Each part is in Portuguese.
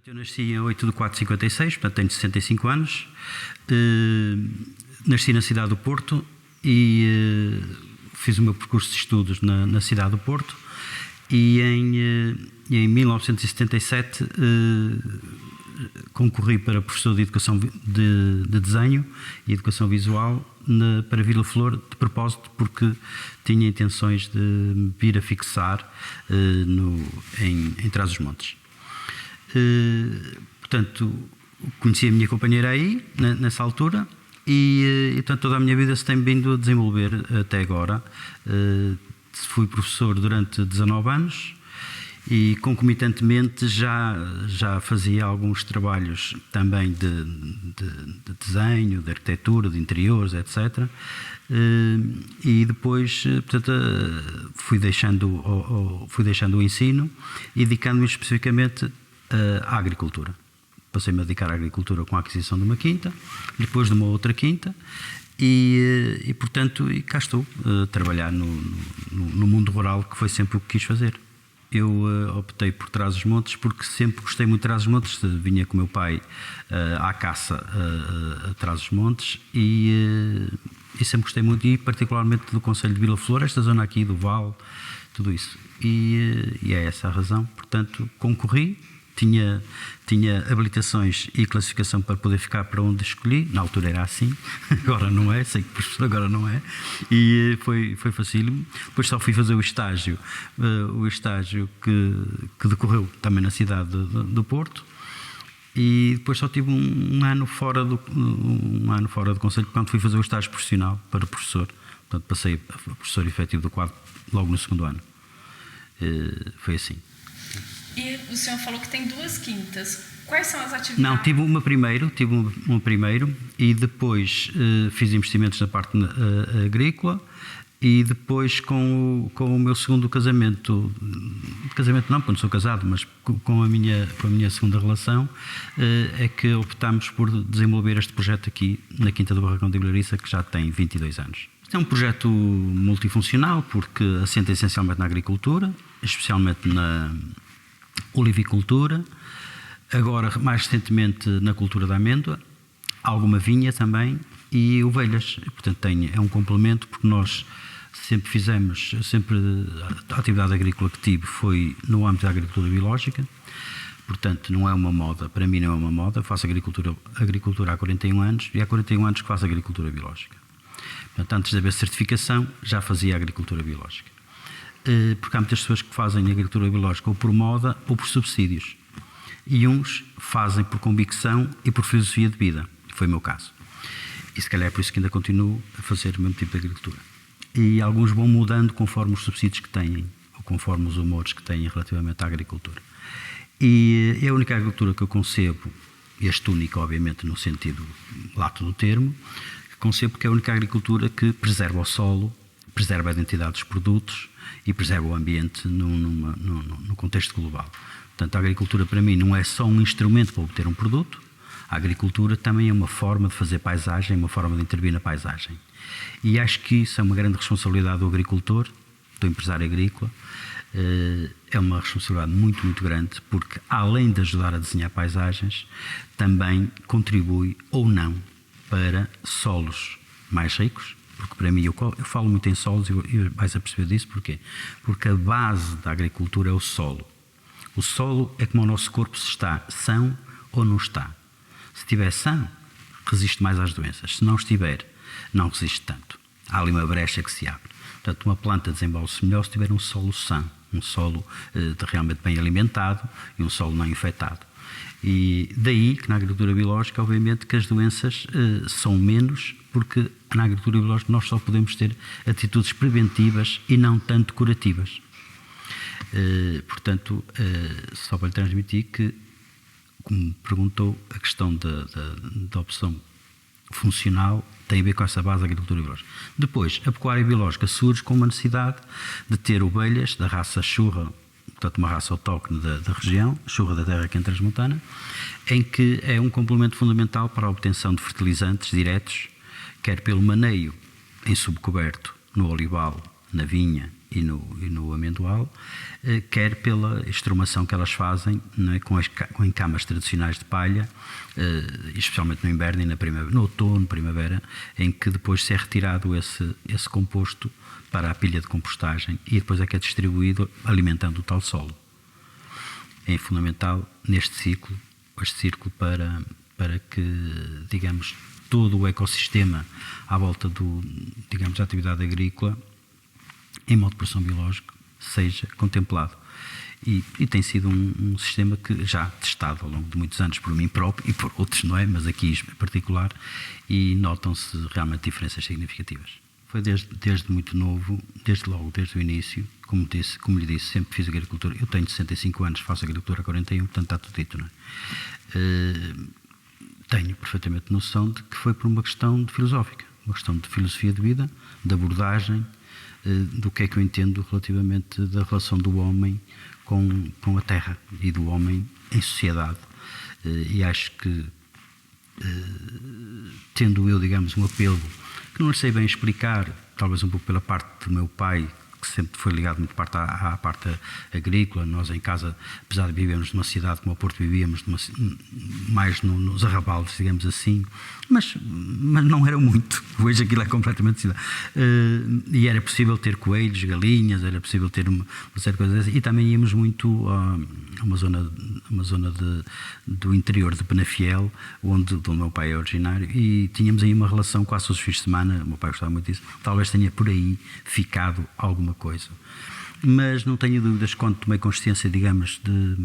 Eu nasci em 8 de 4 de 56, portanto tenho 65 anos. Nasci na cidade do Porto e fiz o meu percurso de estudos na cidade do Porto. E em 1977 concorri para professor de educação de desenho e educação visual para Vila Flor, de propósito, porque tinha intenções de vir a fixar em Trás-os-Montes. Portanto, conheci a minha companheira aí, nessa altura, e portanto, toda a minha vida se tem vindo a desenvolver até agora. Fui professor durante 19 anos e, concomitantemente, já fazia alguns trabalhos também de desenho, de arquitetura, de interiores, etc. E depois, portanto, fui deixando o ensino e dedicando-me especificamente à agricultura. Passei-me a dedicar à agricultura com a aquisição de uma quinta, depois de uma outra quinta, e portanto, cá estou a trabalhar no mundo rural, que foi sempre o que quis fazer. Eu optei por Trás-os-Montes porque sempre gostei muito de Trás-os-Montes. Vinha com o meu pai à caça a Trás-os-Montes e sempre gostei muito, e particularmente do concelho de Vila Flor, esta zona aqui do Vale, tudo isso. E é essa a razão. Portanto, concorri. Tinha habilitações e classificação para poder ficar para onde escolhi. Na altura era assim, agora não é, sei que professor agora não é. E foi facílimo. Depois só fui fazer o estágio que decorreu também na cidade do Porto. E depois só tive um ano fora do concelho, quando fui fazer o estágio profissional para professor. Portanto, passei a professor efetivo do quadro logo no segundo ano. Foi assim. E o senhor falou que tem 2 quintas. Quais são as atividades? Não, tive uma primeiro e depois fiz investimentos na parte agrícola, e depois com o meu segundo casamento não, porque não sou casado, mas com a minha segunda relação, é que optámos por desenvolver este projeto aqui na Quinta do Barracão de Ibilariça, que já tem 22 anos. É um projeto multifuncional, porque assenta essencialmente na agricultura, especialmente na olivicultura, agora mais recentemente na cultura da amêndoa, alguma vinha também e ovelhas. Portanto, é um complemento, porque nós sempre a atividade agrícola que tive foi no âmbito da agricultura biológica. Portanto, não é uma moda, para mim não é uma moda. Faço agricultura há 41 anos e há 41 anos que faço agricultura biológica. Portanto, antes de haver certificação, já fazia agricultura biológica. Porque há muitas pessoas que fazem agricultura biológica ou por moda ou por subsídios. E uns fazem por convicção e por filosofia de vida. Foi o meu caso. E se calhar é por isso que ainda continuo a fazer o mesmo tipo de agricultura. E alguns vão mudando conforme os subsídios que têm, ou conforme os humores que têm relativamente à agricultura. E é a única agricultura que eu concebo, este único, obviamente, no sentido lato do termo, que concebo que é a única agricultura que preserva o solo, preserva a identidade dos produtos e preserva o ambiente no contexto global. Portanto, a agricultura para mim não é só um instrumento para obter um produto. A agricultura também é uma forma de fazer paisagem, uma forma de intervir na paisagem. E acho que isso é uma grande responsabilidade do agricultor, do empresário agrícola. É uma responsabilidade muito, muito grande, porque além de ajudar a desenhar paisagens, também contribui ou não para solos mais ricos. Porque para mim, eu falo muito em solos e vais a perceber disso. Porquê? Porque a base da agricultura é o solo. O solo é como o nosso corpo, se está são ou não está. Se estiver são, resiste mais às doenças. Se não estiver, não resiste tanto. Há ali uma brecha que se abre. Portanto, uma planta desenvolve-se melhor se tiver um solo são, um solo realmente bem alimentado e um solo não infectado. E daí que na agricultura biológica, obviamente, que as doenças são menos, porque na agricultura biológica nós só podemos ter atitudes preventivas e não tanto curativas. Portanto, só para lhe transmitir que, como me perguntou, a questão da opção funcional tem a ver com essa base da agricultura biológica. Depois, a pecuária biológica surge com uma necessidade de ter ovelhas da raça Churra, portanto uma raça autóctone da região, Churra da Terra Quente Transmontana, em que é um complemento fundamental para a obtenção de fertilizantes diretos, quer pelo maneio em subcoberto, no olival, na vinha e no amendoal, quer pela extrumação que elas fazem, não é, com encamas tradicionais de palha, especialmente no inverno e no outono, primavera, em que depois se é retirado esse composto para a pilha de compostagem e depois é que é distribuído alimentando o tal solo. É fundamental este ciclo para que, digamos, todo o ecossistema à volta da atividade agrícola em modo de produção biológico seja contemplado. E tem sido um sistema que já testado ao longo de muitos anos por mim próprio e por outros, não é? Mas aqui em particular, e notam-se realmente diferenças significativas. Foi desde muito novo, desde o início, como lhe disse, sempre fiz agricultura. Eu tenho 65 anos, faço agricultura há 41, portanto está tudo dito, não é? Tenho perfeitamente noção de que foi por uma questão filosófica, uma questão de filosofia de vida, de abordagem, do que é que eu entendo relativamente da relação do homem com a terra e do homem em sociedade. E acho que, tendo eu, digamos, um apelo que não sei bem explicar, talvez um pouco pela parte do meu pai, que sempre foi ligado muito à parte agrícola. Nós em casa, apesar de vivermos numa cidade como o Porto, vivíamos mais nos arrabaldes, digamos assim, mas não era muito. Hoje aquilo é completamente cidade. E era possível ter coelhos, galinhas, era possível ter uma série de coisas. E também íamos muito a uma zona do interior de Penafiel, onde o meu pai é originário, e tínhamos aí uma relação quase todos os fins de semana. O meu pai gostava muito disso. Talvez tenha por aí ficado alguma coisa. Mas não tenho dúvidas, quando tomei consciência, digamos, de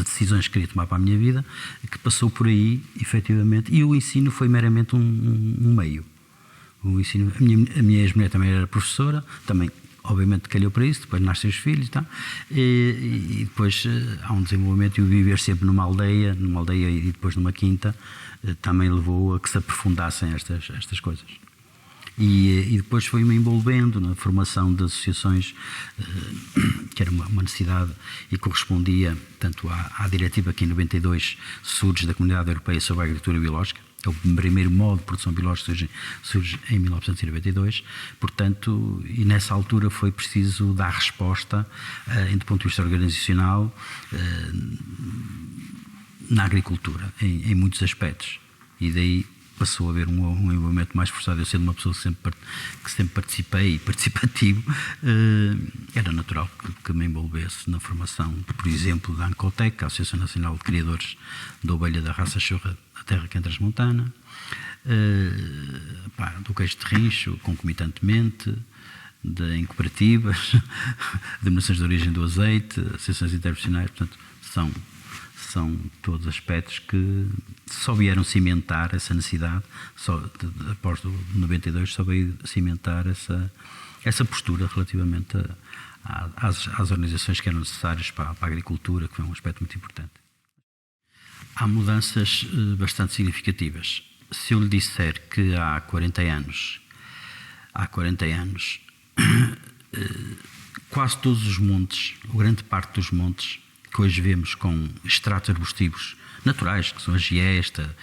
decisões que queria tomar para a minha vida, que passou por aí, efetivamente, e o ensino foi meramente um meio. O ensino, a minha ex-mulher também era professora, também, obviamente, calhou para isso, depois nascem os filhos e tal, e depois há um desenvolvimento, e o viver sempre numa aldeia e depois numa quinta, também levou a que se aprofundassem estas coisas. E depois foi-me envolvendo na formação de associações, que era uma necessidade e correspondia tanto à diretiva que em 92 surge da Comunidade Europeia sobre a Agricultura Biológica. O primeiro modo de produção biológica surge em 1992, portanto, e nessa altura foi preciso dar resposta, do ponto de vista organizacional, na agricultura, em muitos aspectos. E daí passou a haver um envolvimento mais forçado. Eu, sendo uma pessoa que sempre participei e participativo, era natural que me envolvesse na formação, por exemplo, da ANCOTEC, a Associação Nacional de Criadores da Ovelha da Raça Chorra da Terra Transmontana, do queijo de rincho, concomitantemente, em cooperativas, denominações de origem do azeite, associações interprofissionais. Portanto, são todos aspectos que só vieram cimentar essa necessidade, após o 92 só veio cimentar essa postura relativamente às organizações que eram necessárias para a agricultura, que foi um aspecto muito importante. Há mudanças bastante significativas. Se eu lhe disser que há 40 anos, quase todos os montes, ou grande parte dos montes, que hoje vemos com extratos arbustivos naturais, que são a giesta,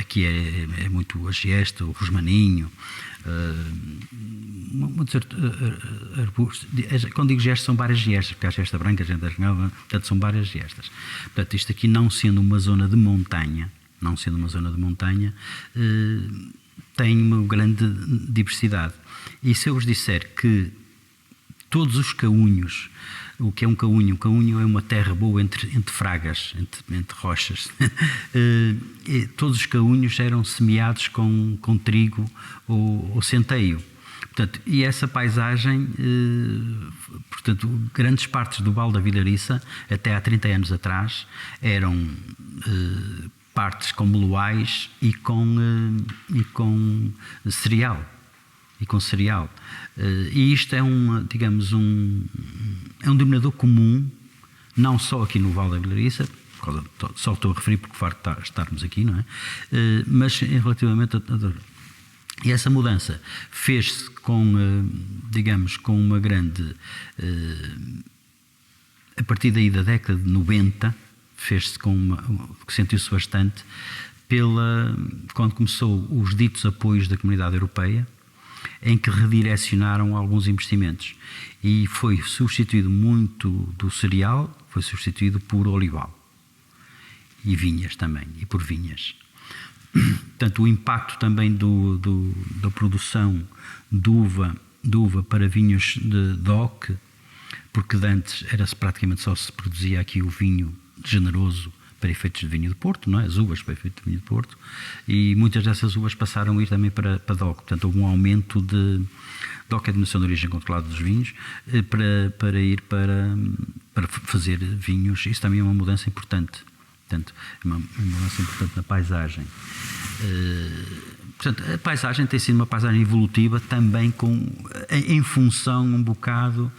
aqui é muito a giesta, o rosmaninho, arbustos. Quando digo gestas, são várias giestas, porque há gesta branca, a gesta esmeralda, portanto são várias giestas. Portanto, isto aqui, não sendo uma zona de montanha, tem uma grande diversidade. E se eu vos disser que todos os caunhos, o que é um caunho? Um caunho é uma terra boa entre fragas, entre rochas. Todos os caunhos eram semeados com trigo ou centeio. Portanto, e essa paisagem, portanto, grandes partes do Vale da Vilariça, até há 30 anos atrás, eram partes com meloais e com cereal. E isto é é um denominador comum, não só aqui no Vale da Vilariça, só estou a referir porque farto de estarmos aqui, não é? Mas relativamente e essa mudança fez-se com uma grande, a partir daí da década de 90, fez-se que sentiu-se bastante quando começou os ditos apoios da Comunidade Europeia, em que redirecionaram alguns investimentos. E foi substituído muito do cereal, foi substituído por olival. E vinhas também, e por vinhas. Portanto, o impacto também da produção de uva para vinhos de DOC, porque de antes praticamente só se produzia aqui o vinho generoso para efeitos de vinho de Porto, não é? As uvas para efeitos de vinho de Porto, e muitas dessas uvas passaram a ir também para DOC. Portanto, houve um aumento de DOC, a denominação de origem controlada dos vinhos, para fazer vinhos. Isso também é uma mudança importante. Portanto, é uma mudança importante na paisagem. Portanto, a paisagem tem sido uma paisagem evolutiva também em função um bocado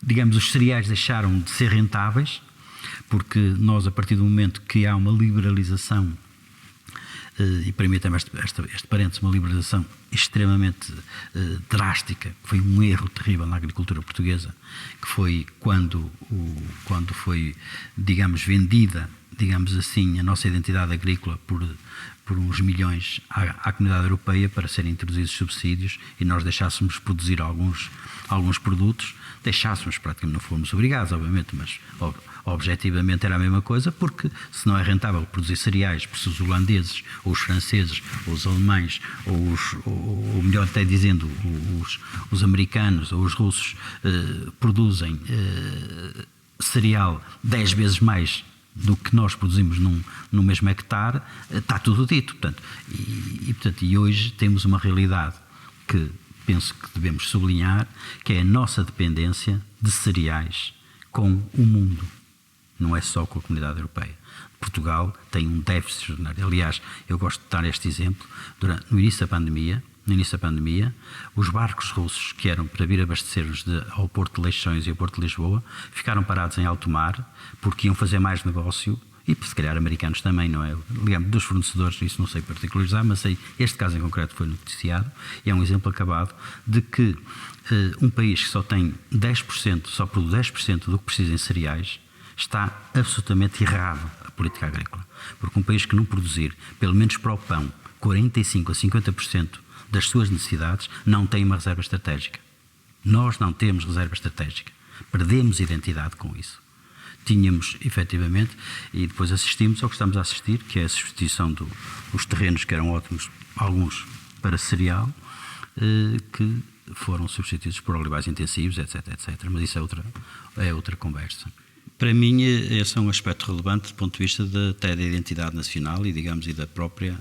digamos, os cereais deixaram de ser rentáveis, porque nós, a partir do momento que há uma liberalização, e permitam-me este parênteses, uma liberalização extremamente drástica, que foi um erro terrível na agricultura portuguesa, que foi quando foi, digamos, vendida, digamos assim, a nossa identidade agrícola por uns milhões à comunidade europeia para serem introduzidos subsídios, e nós deixássemos produzir alguns produtos, praticamente, não fomos obrigados, obviamente, mas objetivamente era a mesma coisa, porque se não é rentável produzir cereais, porque se os holandeses, ou os franceses, ou os alemães, ou melhor até dizendo, os americanos ou os russos produzem cereal 10 vezes mais do que nós produzimos no mesmo hectare, está tudo dito. Portanto, e hoje temos uma realidade que penso que devemos sublinhar, que é a nossa dependência de cereais com o mundo. Não é só com a comunidade europeia. Portugal tem um déficit extraordinário. Aliás, eu gosto de dar este exemplo. No início da pandemia, os barcos russos que eram para vir abastecer-nos ao Porto de Leixões e ao Porto de Lisboa ficaram parados em alto mar porque iam fazer mais negócio, e se calhar americanos também, não é? Digamos, dos fornecedores, isso não sei particularizar, mas este caso em concreto foi noticiado, e é um exemplo acabado de que um país que só tem 10%, só produz 10% do que precisa em cereais, está absolutamente errado a política agrícola. Porque um país que não produzir, pelo menos para o pão, 45% a 50% das suas necessidades, não tem uma reserva estratégica. Nós não temos reserva estratégica. Perdemos identidade com isso. Tínhamos, efetivamente, e depois assistimos ao que estamos a assistir, que é a substituição dos terrenos que eram ótimos, alguns para cereal, que foram substituídos por olivais intensivos, etc, etc. Mas isso é outra conversa. Para mim, esse é um aspecto relevante do ponto de vista até da identidade nacional e, digamos, e da própria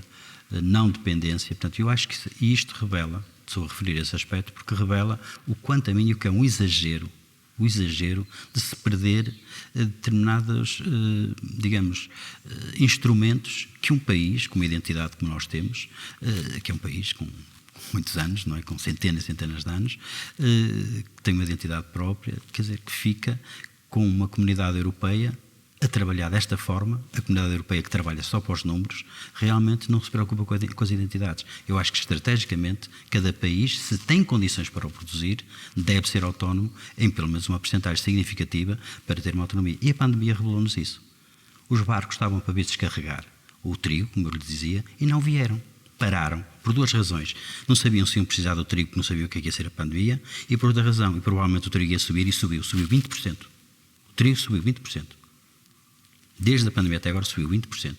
não dependência. Portanto, eu acho que isto revela, estou a referir a esse aspecto, porque revela o quanto a mim o que é um exagero, o exagero de se perder determinados, digamos, instrumentos que um país, com uma identidade como nós temos, que é um país com muitos anos, não é? Com centenas e centenas de anos, que tem uma identidade própria, quer dizer, que fica com uma comunidade europeia a trabalhar desta forma. A comunidade europeia que trabalha só para os números realmente não se preocupa com as identidades. Eu acho que estrategicamente cada país, se tem condições para o produzir, deve ser autónomo em pelo menos uma percentagem significativa para ter uma autonomia. E a pandemia revelou-nos isso. Os barcos estavam para vir descarregar o trigo, como eu lhe dizia, e não vieram. Pararam, por duas razões. Não sabiam se iam precisar do trigo, porque não sabiam o que ia ser a pandemia, e por outra razão, e provavelmente o trigo ia subir, e subiu 20%. O trigo subiu 20%. Desde a pandemia até agora subiu 20%.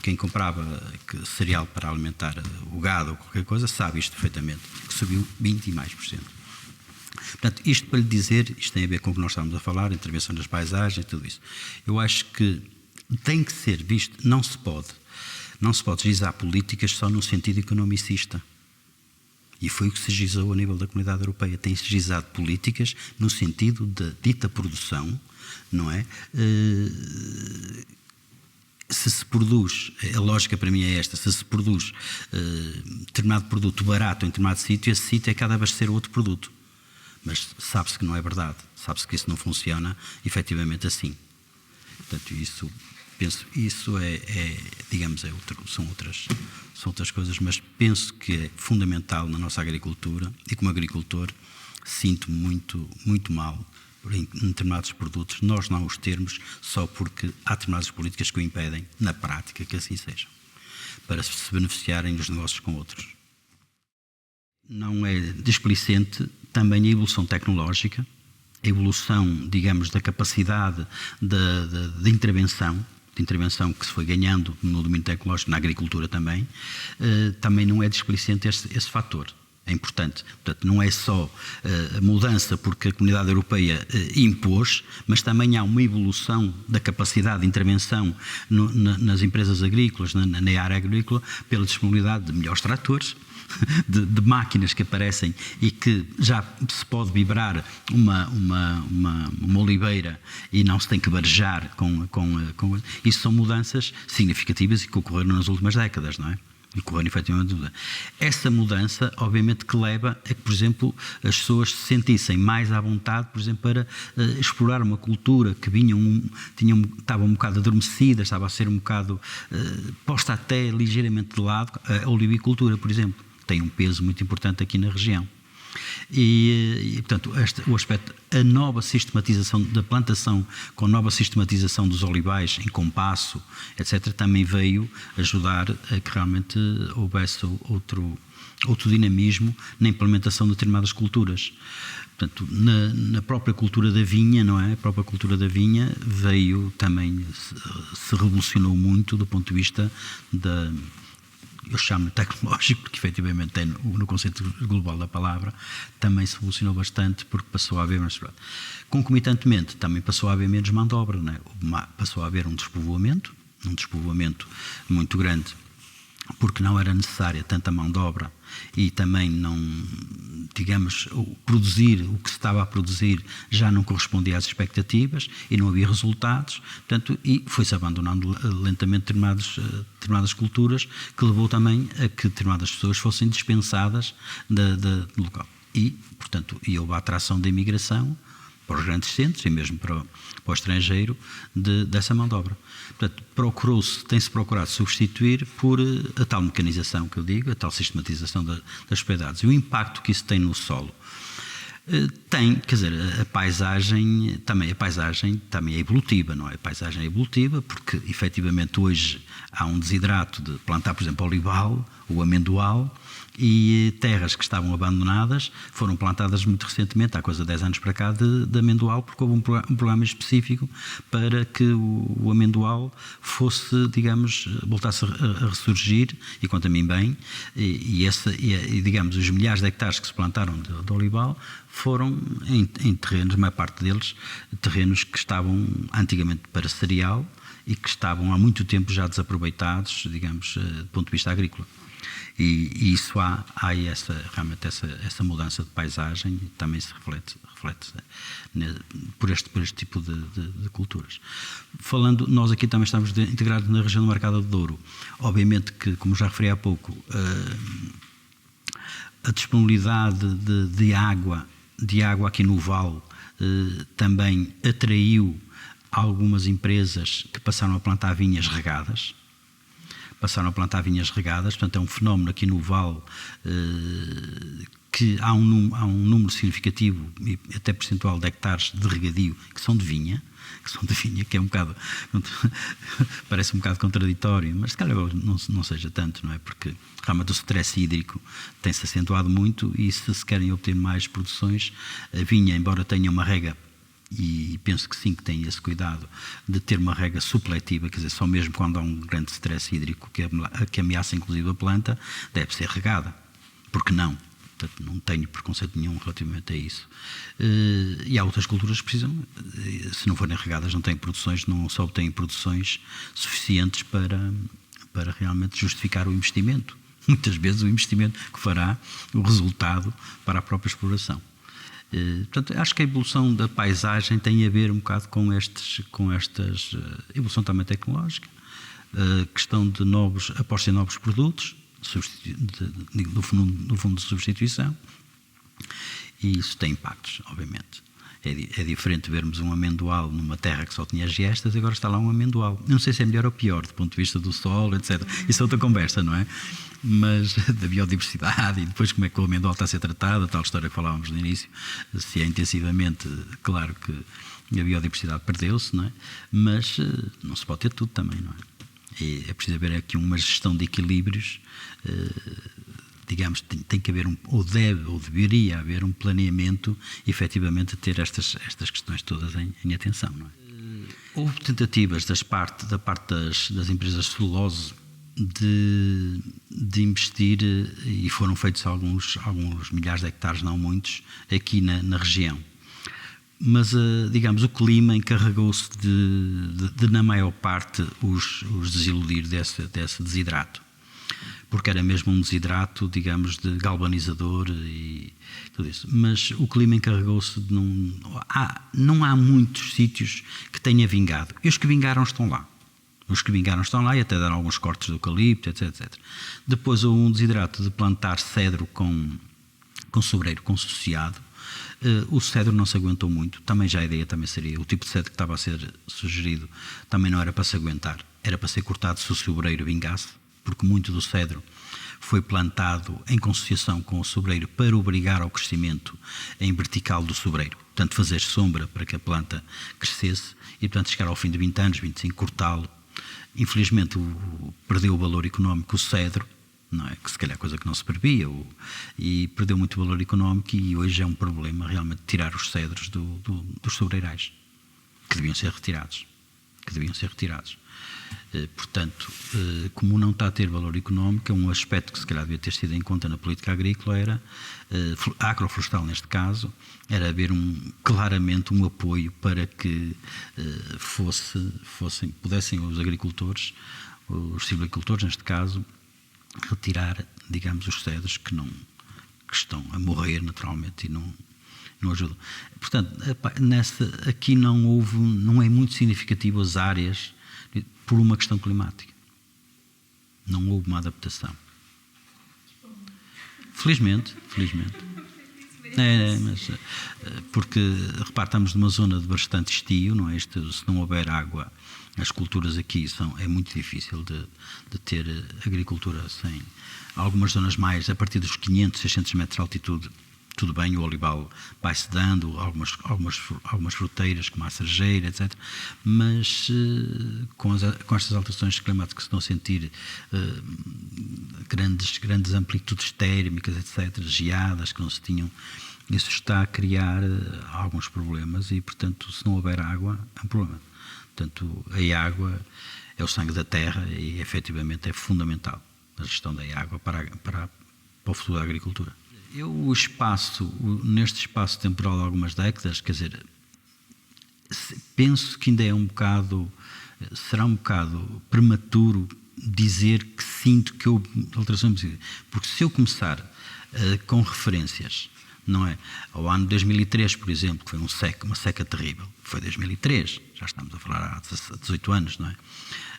Quem comprava cereal para alimentar o gado ou qualquer coisa sabe isto perfeitamente, que subiu 20 e mais por cento. Portanto, isto para lhe dizer, isto tem a ver com o que nós estávamos a falar, a intervenção das paisagens, tudo isso. Eu acho que tem que ser visto, não se pode gizar políticas só no sentido economicista. E foi o que se gizou a nível da comunidade europeia. Tem-se gizado políticas no sentido da dita produção, não é? Se se produz, a lógica para mim é esta, se se produz determinado produto barato em determinado sítio, esse sítio é que há de abastecer outro produto. Mas sabe-se que não é verdade, sabe-se que isso não funciona efetivamente assim. Portanto, isso digamos, são outras coisas, mas penso que é fundamental na nossa agricultura, e como agricultor sinto-me muito mal em determinados produtos nós não os termos só porque há determinadas políticas que o impedem, na prática, que assim seja, para se beneficiarem dos negócios com outros. Não é displicente também a evolução tecnológica, a evolução, digamos, da capacidade de intervenção que se foi ganhando no domínio tecnológico, na agricultura também, também não é displicente esse fator. É importante. Portanto, não é só a mudança porque a Comunidade Europeia impôs, mas também há uma evolução da capacidade de intervenção nas empresas agrícolas, na área agrícola, pela disponibilidade de melhores tratores, de máquinas que aparecem e que já se pode vibrar uma oliveira e não se tem que varejar com. Isso são mudanças significativas e que ocorreram nas últimas décadas, não é? E ocorreram efetivamente. Essa mudança, obviamente, que leva a que, por exemplo, as pessoas se sentissem mais à vontade, por exemplo, para explorar uma cultura que estava um bocado adormecida, estava a ser um bocado posta até ligeiramente de lado. A olivicultura, por exemplo, tem um peso muito importante aqui na região. E portanto, o aspecto, a nova sistematização da plantação, com a nova sistematização dos olivais em compasso, etc., também veio ajudar a que realmente houvesse outro dinamismo na implementação de determinadas culturas. Portanto, na própria cultura da vinha, não é? A própria cultura da vinha veio também, se revolucionou muito do ponto de vista eu chamo-lhe tecnológico, porque efetivamente tem no conceito global da palavra, também se evolucionou bastante porque passou a haver, concomitantemente, também passou a haver menos mão de obra, não é? Passou a haver um despovoamento muito grande, porque não era necessária tanta mão de obra e também não, digamos, produzir o que se estava a produzir já não correspondia às expectativas e não havia resultados, portanto, e foi-se abandonando lentamente determinadas culturas, que levou também a que determinadas pessoas fossem dispensadas do local. E, portanto, houve a atração da imigração para os grandes centros e mesmo para o estrangeiro dessa mão de obra. Portanto, tem-se procurado substituir por a tal mecanização que eu digo, a tal sistematização das propriedades. E o impacto que isso tem no solo tem, quer dizer, a paisagem também é evolutiva, não é? A paisagem é evolutiva porque, efetivamente, hoje há um desidrato de plantar, por exemplo, olival, o amendoal, e terras que estavam abandonadas foram plantadas muito recentemente, há coisa de 10 anos para cá, de amendoal, porque houve um programa específico para que o amendoal fosse, digamos, voltasse a ressurgir, e quanto a mim bem, e digamos, os milhares de hectares que se plantaram de olival foram em terrenos, a maior parte deles, terrenos que estavam antigamente para cereal e que estavam há muito tempo já desaproveitados, digamos, do ponto de vista agrícola. E isso há realmente essa mudança de paisagem também se reflete por este tipo de culturas. Falando, nós aqui também estamos integrados na região do Mercado de Douro. Obviamente que, como já referi há pouco, a disponibilidade de água aqui no Vale também atraiu algumas empresas que passaram a plantar vinhas regadas. Portanto é um fenómeno aqui no Vale que há um número significativo, e até percentual, de hectares de regadio que são de vinha, que é um bocado, parece um bocado contraditório, mas se calhar não seja tanto, não é? Porque realmente o stress hídrico tem-se acentuado muito e se querem obter mais produções, a vinha, embora tenha uma rega, e penso que sim, que tem esse cuidado de ter uma rega supletiva, quer dizer, só mesmo quando há um grande stress hídrico que ameaça inclusive a planta, deve ser regada. Porque não? Portanto, não tenho preconceito nenhum relativamente a isso. E há outras culturas que precisam, se não forem regadas, não têm produções, não só obtêm produções suficientes para realmente justificar o investimento. Muitas vezes o investimento que fará o resultado para a própria exploração. Portanto, acho que a evolução da paisagem tem a ver um bocado com estas evolução também tecnológica, questão de aposta em novos produtos, no fundo de substituição, e isso tem impactos, obviamente. É diferente vermos um amendoal numa terra que só tinha gestas e agora está lá um amendoal. Não sei se é melhor ou pior, do ponto de vista do solo, etc. Isso é outra conversa, não é? Mas da biodiversidade e depois como é que o amendoal está a ser tratado, a tal história que falávamos no início, se é intensivamente, claro que a biodiversidade perdeu-se, não é? Mas não se pode ter tudo também, não é? E é preciso haver aqui uma gestão de equilíbrios digamos, tem que haver ou deveria haver um planeamento, efetivamente, ter estas questões todas em atenção, não é? Houve tentativas da parte das empresas de celulose de investir, e foram feitos alguns milhares de hectares, não muitos, aqui na região. Mas, digamos, o clima encarregou-se de na maior parte, os desiludir desse desidrato. Porque era mesmo um desidrato, digamos, de galvanizador e tudo isso. Mas o clima encarregou-se de não há muitos sítios que tenha vingado. E os que vingaram estão lá. E até deram alguns cortes de eucalipto, etc. Depois houve um desidrato de plantar cedro com sobreiro consociado. O cedro não se aguentou muito. Também já a ideia também seria, o tipo de cedro que estava a ser sugerido também não era para se aguentar, era para ser cortado se o sobreiro vingasse, porque muito do cedro foi plantado em consociação com o sobreiro para obrigar ao crescimento em vertical do sobreiro, portanto fazer sombra para que a planta crescesse e, portanto, chegar ao fim de 20 anos, 25, cortá-lo. Infelizmente perdeu o valor económico o cedro, não é? Que se calhar coisa que não se previa, e perdeu muito valor económico, e hoje é um problema realmente tirar os cedros dos sobreirais, que deviam ser retirados. Portanto, como não está a ter valor económico, um aspecto que se calhar devia ter sido em conta na política agrícola era, agroflorestal neste caso, era haver claramente um apoio para que pudessem os agricultores, os silvicultores neste caso, retirar, digamos, os cedros que estão a morrer naturalmente e não ajudam. Portanto, aqui não é muito significativo as áreas por uma questão climática. Não houve uma adaptação. Felizmente. Mas, porque, repare, estamos numa zona de bastante estio, não é? Se não houver água, as culturas aqui é muito difícil de ter agricultura sem. Algumas zonas mais, a partir dos 500, 600 metros de altitude, tudo bem, o olival vai-se dando, algumas fruteiras, como a cerejeira, etc. Mas com estas alterações climáticas que se estão a sentir, grandes amplitudes térmicas, etc., geadas que não se tinham, isso está a criar alguns problemas e, portanto, se não houver água, é um problema. Portanto, a água é o sangue da terra e, efetivamente, é fundamental a gestão da água para o futuro da agricultura. Neste espaço temporal de algumas décadas, quer dizer, penso que ainda será um bocado prematuro dizer que sinto que houve alterações, porque se eu começar com referências, não é? Ao ano 2003, por exemplo, que foi uma seca terrível, foi 2003, já estamos a falar há 18 anos, não é?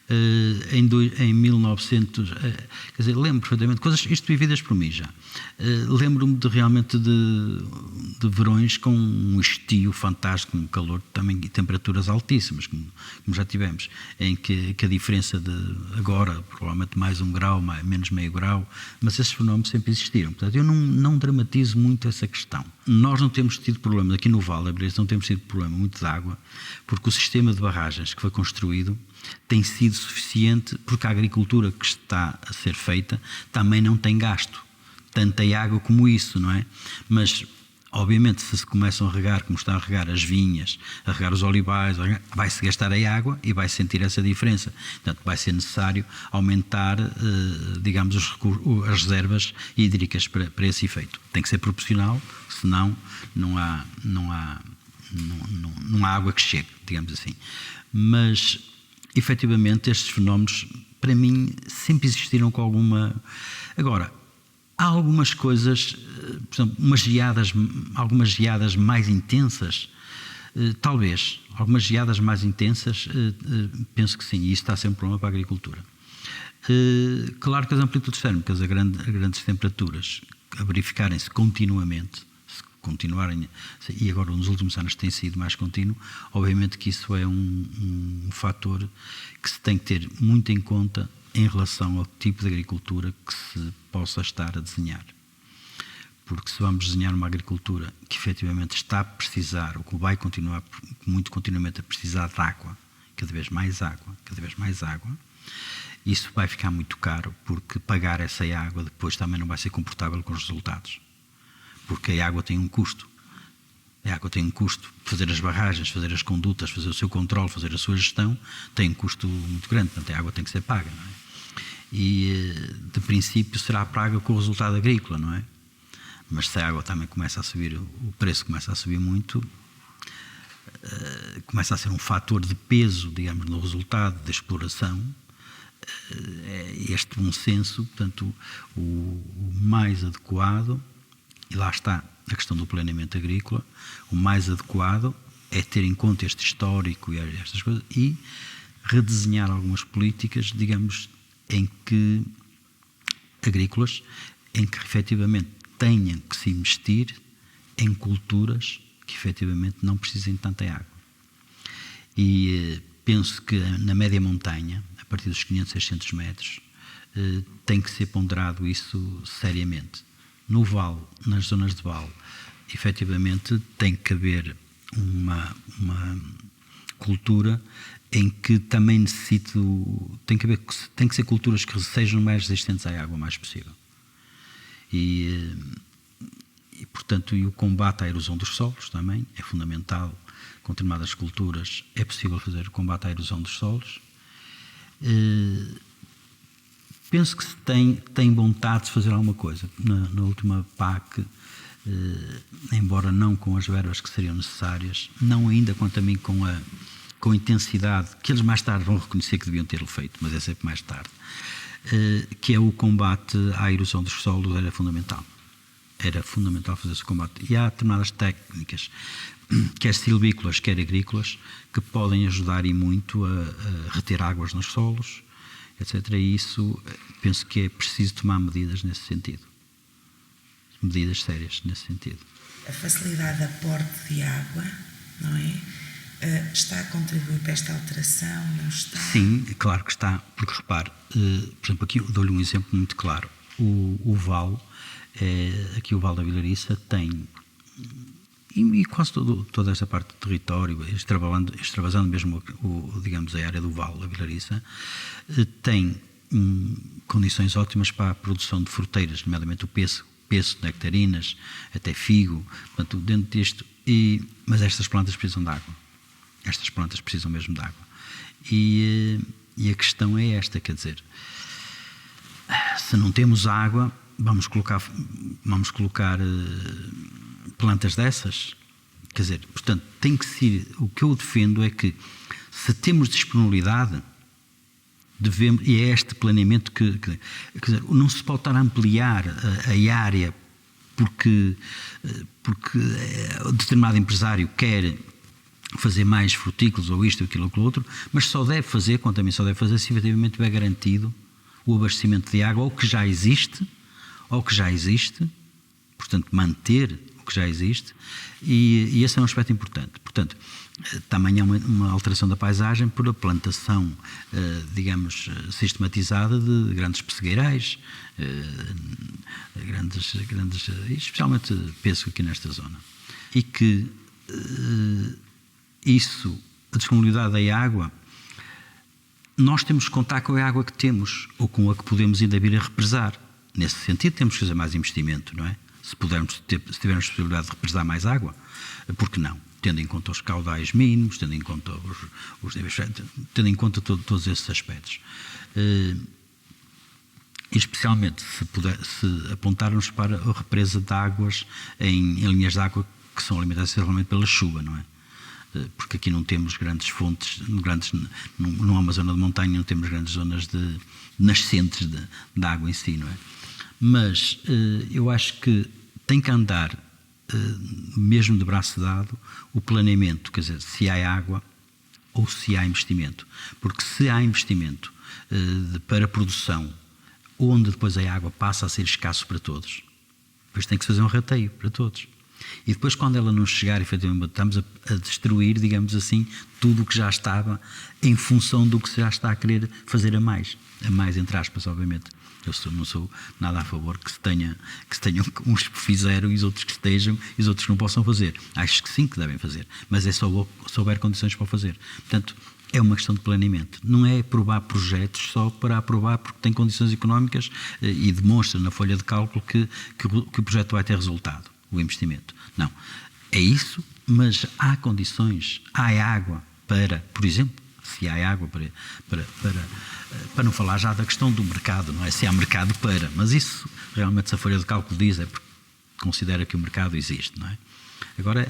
Em 1900, quer dizer, lembro perfeitamente, coisas isto vividas por mim já. Lembro-me realmente de verões com um estio fantástico, um calor também e temperaturas altíssimas, como já tivemos, em que a diferença de agora, provavelmente mais 1 grau, menos meio grau, mas esses fenómenos sempre existiram. Portanto, eu não dramatizo muito essa questão. Nós não temos tido problemas, aqui no Vale da Brisa não temos tido problema muito de água, porque o sistema de barragens que foi construído tem sido suficiente, porque a agricultura que está a ser feita também não tem gasto tanta água como isso, não é? Mas, obviamente, se começam a regar, como está a regar as vinhas, a regar os olivais, vai-se gastar a água e vai sentir essa diferença. Portanto, vai ser necessário aumentar, digamos, as reservas hídricas para esse efeito. Tem que ser proporcional, senão não há água que chegue, digamos assim. Mas, efetivamente, estes fenómenos, para mim, sempre existiram com alguma... Agora, há algumas coisas, por exemplo, algumas geadas mais intensas, talvez, algumas geadas mais intensas, penso que sim, e isso está a ser um problema para a agricultura. Claro que as amplitudes térmicas a grandes temperaturas, a verificarem-se continuamente, e agora nos últimos anos tem sido mais contínuo, obviamente que isso é um fator que se tem que ter muito em conta em relação ao tipo de agricultura que se possa estar a desenhar. Porque se vamos desenhar uma agricultura que efetivamente está a precisar, ou que vai continuar muito continuamente a precisar de água, cada vez mais água, isso vai ficar muito caro, porque pagar essa água depois também não vai ser confortável com os resultados. Porque a água tem um custo. A água tem um custo. Fazer as barragens, fazer as condutas, fazer o seu controle, fazer a sua gestão, tem um custo muito grande. Portanto, a água tem que ser paga, não é? E, de princípio, será paga com o resultado agrícola, não é? Mas se a água também começa a subir, o preço começa a subir muito, começa a ser um fator de peso, digamos, no resultado da exploração, este bom senso, portanto, o mais adequado, e lá está a questão do planeamento agrícola, o mais adequado é ter em conta este histórico e estas coisas e redesenhar algumas políticas, digamos, agrícolas, em que efetivamente tenham que se investir em culturas que efetivamente não precisem de tanta água. E penso que na média montanha, a partir dos 500, 600 metros, tem que ser ponderado isso seriamente. No vale, nas zonas de vale, efetivamente tem que haver uma cultura em que também tem que ser culturas que sejam mais resistentes à água o mais possível. E portanto, o combate à erosão dos solos também é fundamental. Com determinadas culturas é possível fazer o combate à erosão dos solos. Penso que se tem vontade de fazer alguma coisa. Na última PAC, embora não com as verbas que seriam necessárias, não ainda, quanto a mim, com a intensidade, que eles mais tarde vão reconhecer que deviam ter feito, mas é sempre mais tarde, que é o combate à erosão dos solos, era fundamental. Era fundamental fazer esse combate. E há determinadas técnicas, quer silvícolas, quer agrícolas, que podem ajudar e muito a reter águas nos solos, etc. E isso, penso que é preciso tomar medidas nesse sentido. Medidas sérias nesse sentido. A facilidade de aporte de água, não é? Está a contribuir para esta alteração? Não está? Sim, claro que está. Porque, repare, por exemplo, aqui dou-lhe um exemplo muito claro. O Vale, aqui o Vale da Vilariça tem, e quase toda esta parte do território, extravasando mesmo digamos, a área do Vale da Vilariça, tem condições ótimas para a produção de fruteiras, nomeadamente o pêssego, nectarinas, até figo, portanto, dentro disto, mas estas plantas precisam de água. Estas plantas precisam mesmo de água. E a questão é esta, quer dizer, se não temos água, vamos colocar plantas dessas? Quer dizer, portanto, tem que ser, o que eu defendo é que, se temos disponibilidade, devemos, e é este planeamento que quer dizer, não se pode estar a ampliar a área porque determinado empresário quer fazer mais frutícolas ou isto, aquilo ou aquilo outro, mas só deve fazer, quanto a mim, se efetivamente tiver garantido o abastecimento de água, ou que já existe, portanto, manter o que já existe, e esse é um aspecto importante. Portanto, também há uma alteração da paisagem por a plantação, digamos, sistematizada de grandes pessegueirais, especialmente pêssego aqui nesta zona. E que a disponibilidade da água, nós temos que contar com a água que temos, ou com a que podemos ainda vir a represar. Nesse sentido, temos que fazer mais investimento, não é? Se tivermos possibilidade de represar mais água, por que não? Tendo em conta os caudais mínimos, tendo em conta tendo em conta todos esses aspectos. E especialmente se apontarmos para a represa de águas em linhas de água que são alimentadas essencialmente pela chuva, não é? Porque aqui não temos grandes fontes, não há uma zona de montanha, não temos grandes zonas de nascentes de água em si, não é? Mas eu acho que tem que andar, mesmo de braço dado, o planeamento, quer dizer, se há água ou se há investimento. Porque se há investimento para produção, onde depois a água passa a ser escasso para todos, depois tem que se fazer um rateio para todos. E depois, quando ela não chegar, efetivamente, estamos a destruir, digamos assim, tudo o que já estava em função do que se já está a querer fazer a mais entre aspas, obviamente. Eu não sou nada a favor que se tenham uns que fizeram e os outros que estejam e os outros que não possam fazer. Acho que sim que devem fazer, mas é só se houver condições para o fazer. Portanto, É uma questão de planeamento. Não é aprovar projetos só para aprovar porque tem condições económicas e demonstra na folha de cálculo que o projeto vai ter resultado, o investimento. Não. É isso, mas há condições, há água para, por exemplo, se há água para não falar já da questão do mercado, não é? Se há mercado para, mas isso realmente se a folha de cálculo diz é porque considera que o mercado existe, não é? Agora,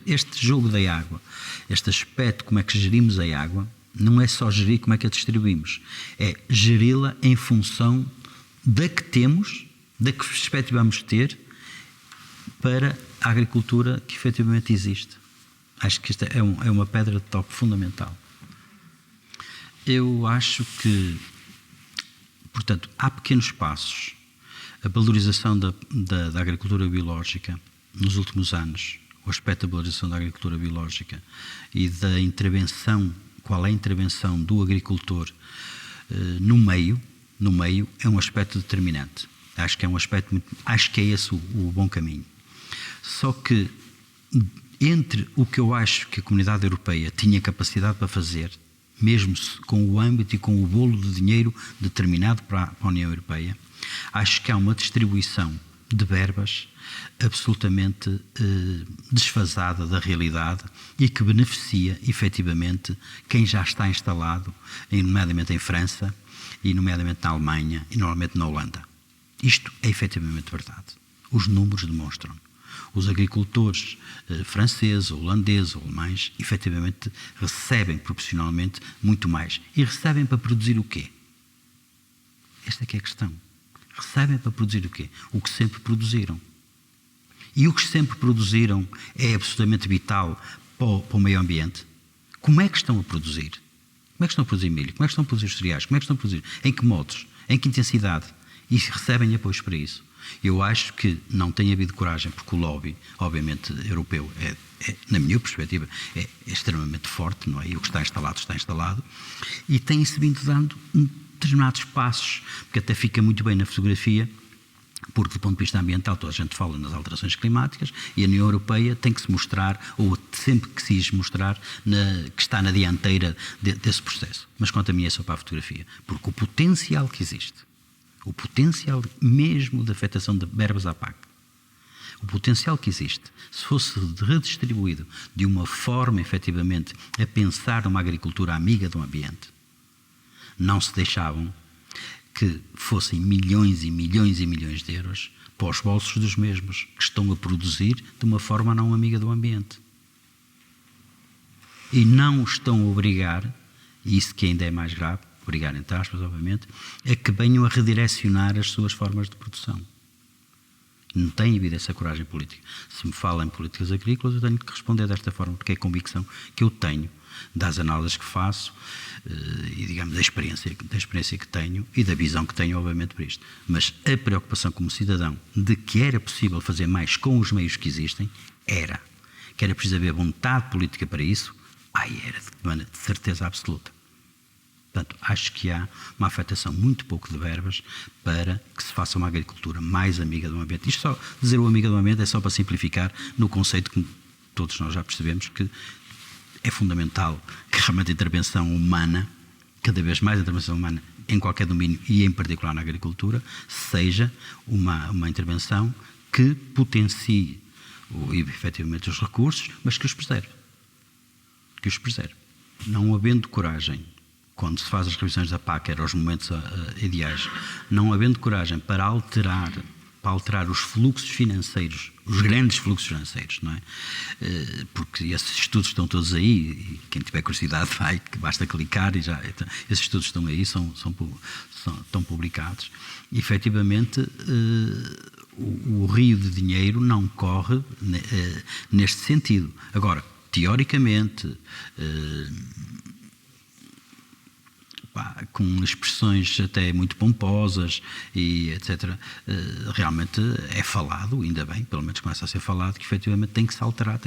este jogo da água, este aspecto, como é que gerimos a água, não é só gerir como é que a distribuímos, é geri-la em função da que temos, da que perspectivamos ter para a agricultura que efetivamente existe. Acho que esta é uma pedra de toque fundamental. Eu acho que, portanto, há pequenos passos. A valorização da agricultura biológica nos últimos anos, o aspecto da valorização da agricultura biológica e da intervenção, qual é a intervenção do agricultor no meio é um aspecto determinante. Acho que é um aspecto acho que é esse o bom caminho. Só que entre o que eu acho que a Comunidade Europeia tinha capacidade para fazer, mesmo com o âmbito e com o bolo de dinheiro determinado para a União Europeia, acho que há uma distribuição de verbas absolutamente desfasada da realidade e que beneficia efetivamente quem já está instalado, nomeadamente em França e nomeadamente na Alemanha e normalmente na Holanda. Isto é efetivamente verdade. Os números demonstram. Os agricultores franceses, holandeses ou alemães efetivamente recebem proporcionalmente muito mais. E recebem para produzir o quê? Esta é que é a questão. Recebem para produzir o quê? O que sempre produziram. E o que sempre produziram é absolutamente vital para o meio ambiente. Como é que estão a produzir? Como é que estão a produzir milho? Como é que estão a produzir cereais? Como é que estão a produzir? Em que modos? Em que intensidade? E recebem apoios para isso. Eu acho que não tem havido coragem, porque o lobby, obviamente, europeu, na minha perspectiva, é extremamente forte, não é? E o que está instalado, e tem-se vindo dando determinados passos, porque até fica muito bem na fotografia, porque do ponto de vista ambiental toda a gente fala nas alterações climáticas e a União Europeia tem que se mostrar, ou sempre que quis mostrar, que está na dianteira desse processo. Mas quanto a mim é só para a fotografia, porque o potencial que existe, o potencial mesmo de afetação de verbas à PAC, o potencial que existe, se fosse redistribuído de uma forma efetivamente a pensar numa agricultura amiga do ambiente, não se deixavam que fossem milhões e milhões e milhões de euros para os bolsos dos mesmos, que estão a produzir de uma forma não amiga do ambiente. E não estão a obrigar, e isso que ainda é mais grave, obrigar entre aspas, obviamente, a que venham a redirecionar as suas formas de produção. Não tem havido essa coragem política. Se me fala em políticas agrícolas, eu tenho que responder desta forma, porque é a convicção que eu tenho das análises que faço e, digamos, da experiência que tenho e da visão que tenho, obviamente, para isto. Mas a preocupação como cidadão de que era possível fazer mais com os meios que existem, era. Que era preciso haver vontade política para isso, era de certeza absoluta. Portanto, acho que há uma afetação muito pouco de verbas para que se faça uma agricultura mais amiga do ambiente. Isto só, dizer o amiga do ambiente é só para simplificar no conceito que todos nós já percebemos que é fundamental que realmente a intervenção humana, cada vez mais a intervenção humana em qualquer domínio e em particular na agricultura, seja uma intervenção que potencie efetivamente os recursos, mas que os preserve. Não havendo coragem, quando se faz as revisões da PAC, eram os momentos ideais, não havendo coragem para alterar os fluxos financeiros, os grandes fluxos financeiros, não é? Porque esses estudos estão todos aí, e quem tiver curiosidade vai, que basta clicar e já. Esses estudos estão aí, estão publicados. E, efetivamente, o rio de dinheiro não corre neste sentido. Agora, teoricamente, com expressões até muito pomposas e etc. Realmente é falado, ainda bem, pelo menos começa a ser falado, que efetivamente tem que se alterar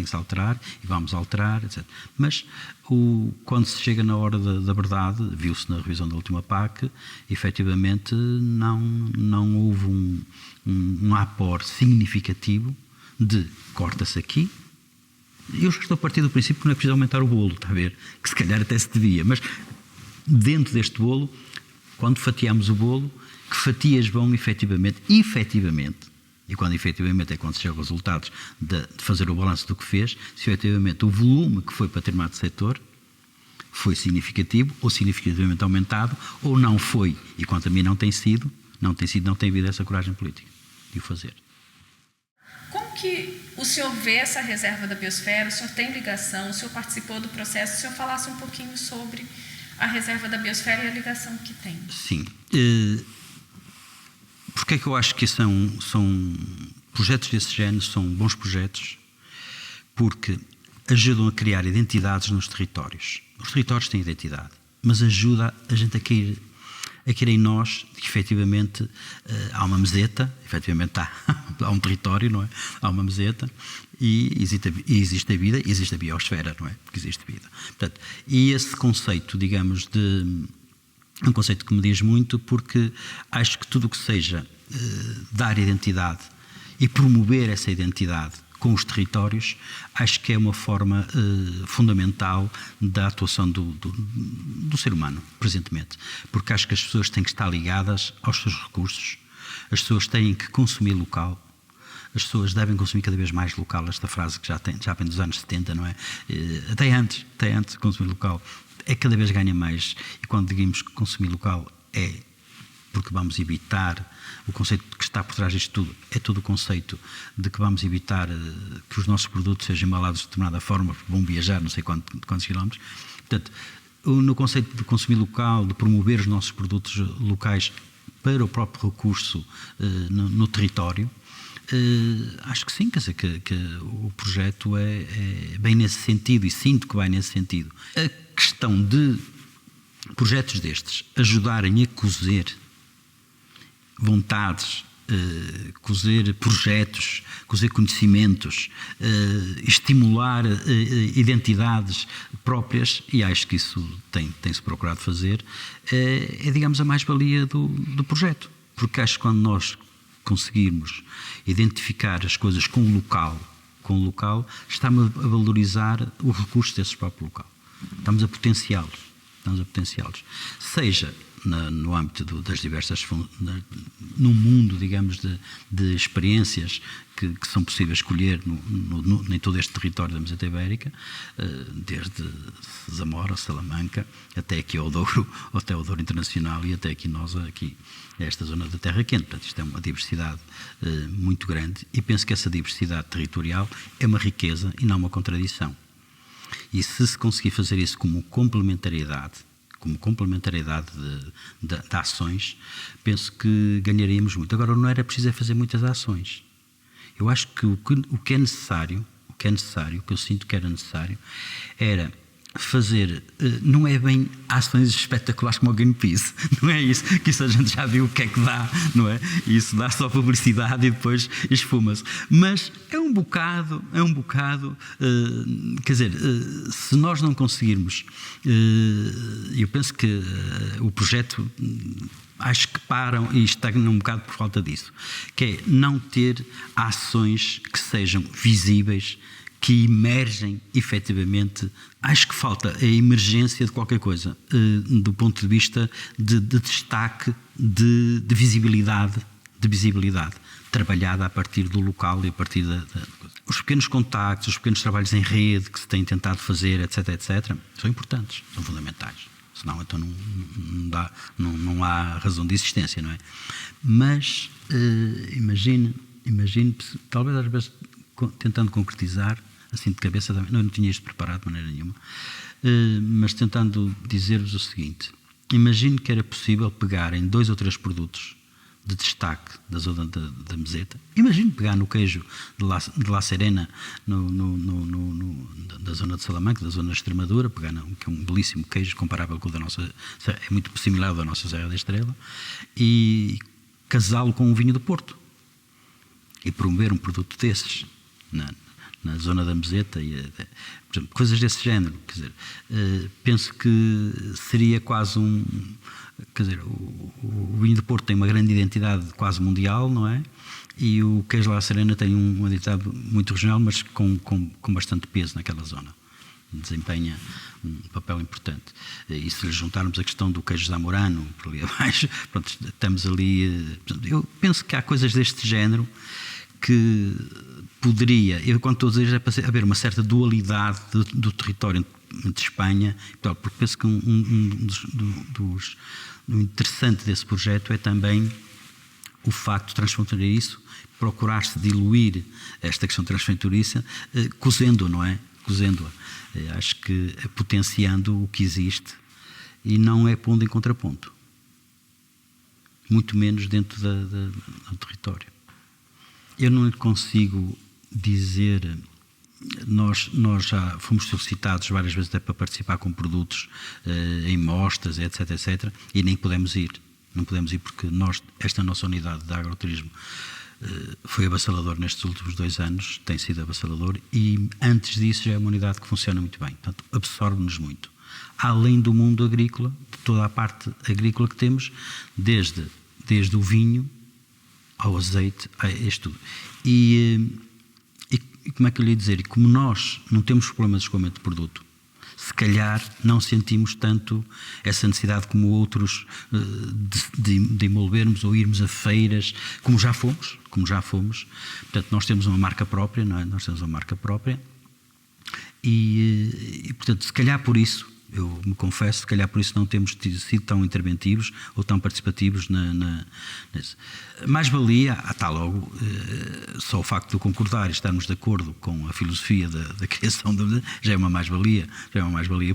e vamos alterar, etc. Mas quando se chega na hora da verdade, viu-se na revisão da última PAC, efetivamente não houve um aporte significativo de corta-se aqui Eu já estou a partir do princípio que não é preciso aumentar o bolo, está a ver? Que se calhar até se devia, mas dentro deste bolo, quando fatiamos o bolo, que fatias vão efetivamente, e quando efetivamente é quando se chega aos resultados de fazer o balanço do que fez, se efetivamente o volume que foi para determinado setor foi significativo, ou significativamente aumentado, ou não foi, e quanto a mim não tem havido essa coragem política de o fazer. Como que o senhor vê essa reserva da biosfera? O senhor tem ligação, o senhor participou do processo, o senhor falasse um pouquinho sobre a reserva da biosfera e a ligação que tem. Sim. Porque é que eu acho que são projetos desse género, são bons projetos? Porque ajudam a criar identidades nos territórios. Os territórios têm identidade, mas ajuda a gente a cair em nós que efetivamente há uma meseta, efetivamente há um território, não é? Há uma meseta e existe a vida, existe a biosfera, não é? Porque existe vida. Portanto, e esse conceito, digamos, é um conceito que me diz muito, porque acho que tudo o que seja dar identidade e promover essa identidade com os territórios, acho que é uma forma fundamental da atuação do ser humano, presentemente. Porque acho que as pessoas têm que estar ligadas aos seus recursos, as pessoas têm que consumir local, as pessoas devem consumir cada vez mais local, esta frase que já vem dos anos 70, não é? Até antes de consumir local, é cada vez ganha mais, e quando digamos consumir local é porque vamos evitar, o conceito que está por trás disto tudo é todo o conceito de que vamos evitar que os nossos produtos sejam embalados de determinada forma, porque vão viajar não sei quantos quilómetros. Portanto, no conceito de consumir local, de promover os nossos produtos locais para o próprio recurso no território, acho que sim, quer dizer, que o projeto é bem nesse sentido, e sinto que vai nesse sentido. A questão de projetos destes ajudarem a cozer vontades, cozer projetos, cozer conhecimentos, estimular identidades próprias, e acho que isso tem-se procurado fazer, é digamos a mais-valia do projeto, porque acho que quando nós conseguirmos identificar as coisas com o local, estamos a valorizar o recurso desse próprio local, estamos a potenciá-los, seja no âmbito das diversas, no mundo, digamos, de experiências que são possíveis escolher em todo este território da Meseta Ibérica, desde Zamora, Salamanca, até aqui ao Douro, até ao Douro Internacional e até aqui esta zona da Terra Quente. Portanto, isto é uma diversidade muito grande, e penso que essa diversidade territorial é uma riqueza e não uma contradição. E se conseguir fazer isso como complementariedade de ações, penso que ganharíamos muito. Agora, não era preciso fazer muitas ações. Eu acho que o que é necessário, o que eu sinto que era necessário, era fazer, não é bem ações espetaculares como o Greenpeace, não é isso, que isso a gente já viu o que é que dá, não é? Isso dá só publicidade e depois esfuma-se. Mas é um bocado, quer dizer, se nós não conseguirmos, eu penso que o projeto, acho que param e estagnam um bocado por falta disso, que é não ter ações que sejam visíveis, que emergem efetivamente. Acho que falta a emergência de qualquer coisa, do ponto de vista de destaque, de visibilidade, trabalhada a partir do local e a partir os pequenos contactos, os pequenos trabalhos em rede que se têm tentado fazer, etc., são importantes, são fundamentais. Senão, então, não há razão de existência, não é? Mas, imagine, talvez às vezes tentando concretizar, assim de cabeça, não tinha isto preparado de maneira nenhuma, mas tentando dizer-vos o seguinte: imagine que era possível pegar em 2 ou 3 produtos de destaque da zona da Meseta. Imagine pegar no queijo de La Serena, da zona de Salamanca, da zona de Extremadura, que é um belíssimo queijo comparável com o da nossa, é muito similar ao da nossa Serra da Estrela, e casá-lo com um vinho do Porto e promover um produto desses na zona da Meseta, por exemplo, coisas desse género. Quer dizer, penso que seria quase quer dizer, o vinho do Porto tem uma grande identidade quase mundial, não é? E o queijo La Serena tem um aditado muito regional, mas com bastante peso naquela zona. Desempenha um papel importante. E se lhe juntarmos a questão do queijo zamorano, por ali abaixo, pronto, estamos ali... Eu penso que há coisas deste género que poderia... Eu, quando estou a dizer, é para haver uma certa dualidade do território entre Espanha... Porque penso que do interessante desse projeto é também o facto de transfronteiriço, procurar-se diluir esta questão transfronteiriça, cozendo, não é? Cozendo-a. Acho que potenciando o que existe e não é pondo em contraponto. Muito menos dentro do território. Eu não consigo dizer... Nós já fomos solicitados várias vezes até para participar com produtos em mostras, etc, etc, e nem podemos ir. Não podemos ir porque esta nossa unidade de agroturismo foi avassalador nestes últimos 2 anos, tem sido avassalador, e antes disso já é uma unidade que funciona muito bem, portanto absorve-nos muito. Além do mundo agrícola, de toda a parte agrícola que temos, desde o vinho ao azeite, a isto tudo. E como é que eu lhe ia dizer? E como nós não temos problema de escoamento de produto, se calhar não sentimos tanto essa necessidade como outros de envolvermos ou irmos a feiras, como já fomos. Portanto, nós temos uma marca própria, não é? Nós temos uma marca própria e portanto, se calhar por isso, eu me confesso, se calhar por isso não temos sido tão interventivos ou tão participativos nisso. Mais-valia, está logo, só o facto de concordar e estarmos de acordo com a filosofia da criação, já é uma mais-valia,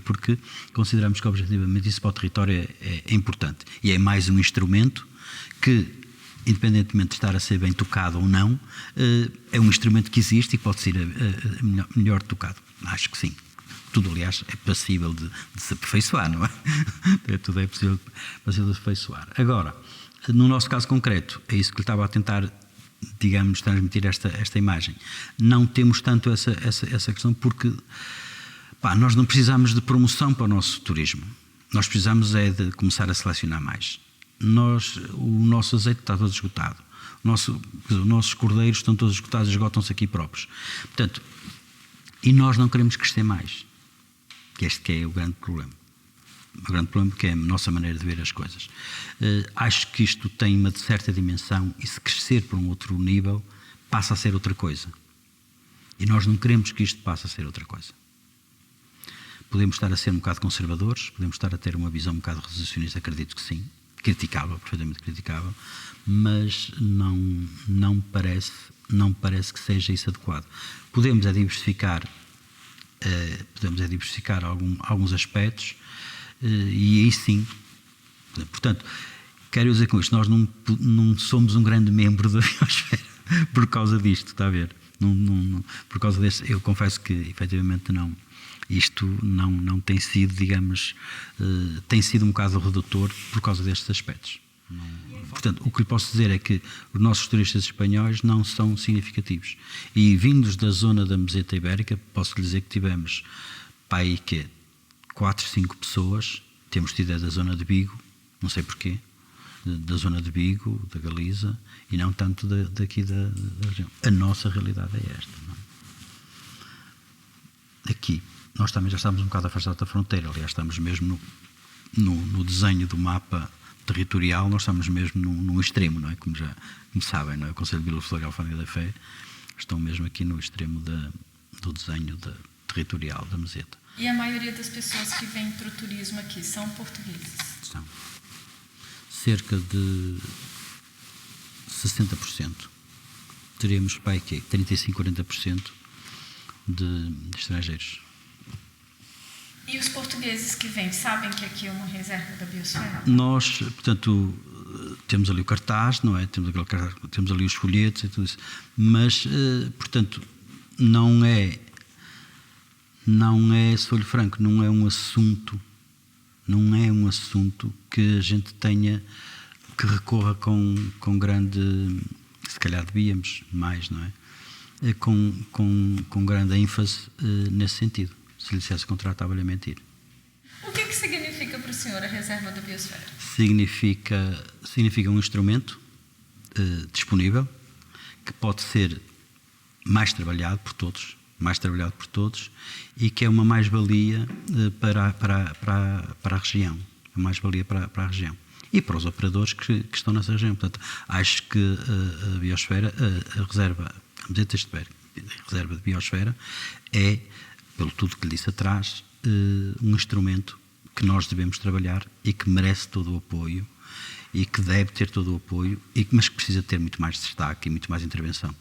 porque consideramos que objetivamente isso para o território é importante. E é mais um instrumento que, independentemente de estar a ser bem tocado ou não, é um instrumento que existe e pode ser melhor tocado. Acho que sim. Tudo, aliás, é passível de se aperfeiçoar, não é? Tudo é possível de aperfeiçoar. Agora, no nosso caso concreto, é isso que lhe estava a tentar, digamos, transmitir esta imagem. Não temos tanto essa questão porque nós não precisamos de promoção para o nosso turismo. Nós precisamos é de começar a selecionar mais. O nosso azeite está todo esgotado. Os nossos cordeiros estão todos esgotados, esgotam-se aqui próprios. Portanto, e nós não queremos crescer mais. Que é o grande problema. O grande problema que é a nossa maneira de ver as coisas. Acho que isto tem uma certa dimensão e se crescer para um outro nível passa a ser outra coisa. E nós não queremos que isto passe a ser outra coisa. Podemos estar a ser um bocado conservadores, podemos estar a ter uma visão um bocado reducionista, acredito que sim, criticável, perfeitamente criticável, mas não parece que seja isso adequado. Podemos diversificar alguns aspectos e aí sim. Portanto, quero dizer com isto, nós não somos um grande membro da biosfera por causa disto, está a ver? Por causa deste, eu confesso que efetivamente não. Isto não tem sido, digamos, tem sido um bocado redutor por causa destes aspectos. Portanto, o que lhe posso dizer é que os nossos turistas espanhóis não são significativos. E vindos da zona da Meseta Ibérica, posso lhe dizer que tivemos para aí 4, 5 pessoas, temos tido da zona de Vigo, não sei porquê, da zona de Vigo, da Galiza, e não tanto daqui da região. A nossa realidade é esta. Não? Aqui, nós também já estamos um bocado afastados da fronteira, aliás, estamos mesmo no desenho do mapa territorial, nós estamos mesmo num extremo, não é? Como sabem, não é? O Conselho de Vila Flor e Alfândega da Fé estão mesmo aqui no extremo do desenho territorial da Meseta. E a maioria das pessoas que vêm para o turismo aqui são portugueses? São. Cerca de 60%. Teremos para aqui 35, 40% de estrangeiros. E os portugueses que vêm, sabem que aqui é uma reserva da biosfera? Nós, portanto, temos ali o cartaz, não é? Temos ali os folhetos e tudo isso. Mas, portanto, não é, sou-lhe franco, não é um assunto que a gente tenha, que recorra com grande, se calhar devíamos mais, não é? Com grande ênfase nesse sentido. Se lhe dissesse o contrário, estava-lhe a mentir. O que significa para o senhor a reserva da biosfera? Significa um instrumento disponível que pode ser mais trabalhado por todos, e que é uma mais-valia para a região, para a região e para os operadores que estão nessa região. Portanto, acho que a biosfera, a reserva de biosfera é, pelo tudo que lhe disse atrás, um instrumento que nós devemos trabalhar e que merece todo o apoio e que deve ter todo o apoio, mas que precisa ter muito mais destaque e muito mais intervenção.